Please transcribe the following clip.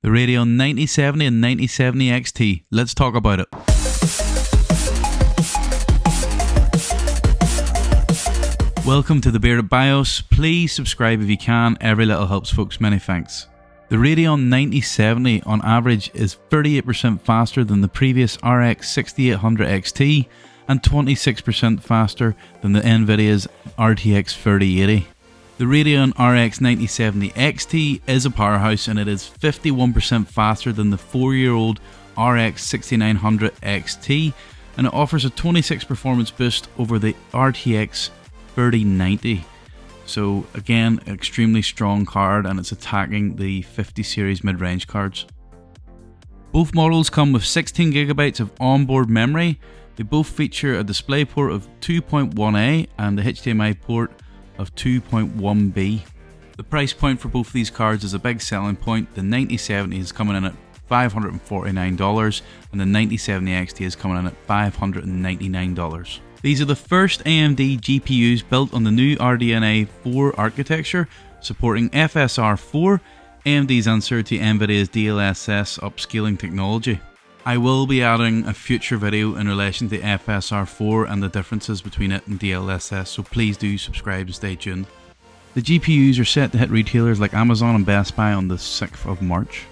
the Radeon 9070 and 9070 XT. Let's talk about it. Welcome to the Bearded BIOS. Please subscribe if you can, every little helps folks, many thanks. The Radeon 9070 on average is 38% faster than the previous RX 6800 XT and 26% faster than the NVIDIA's RTX 3080. The Radeon RX 9070 XT is a powerhouse and it is 51% faster than the 4-year-old RX 6900 XT, and it offers a 26 performance boost over the RTX 3090. So again, extremely strong card, and it's attacking the 50 series mid-range cards. Both models come with 16GB of onboard memory. They both feature a DisplayPort of 2.1A and the HDMI port of 2.1B. The price point for both these cards is a big selling point. The 9070 is coming in at $549 and the 9070 XT is coming in at $599. These are the first AMD GPUs built on the new RDNA 4 architecture, supporting FSR4, AMD's answer to NVIDIA's DLSS upscaling technology. I will be adding a future video in relation to FSR4 and the differences between it and DLSS, so please do subscribe and stay tuned. The GPUs are set to hit retailers like Amazon and Best Buy on the 6th of March.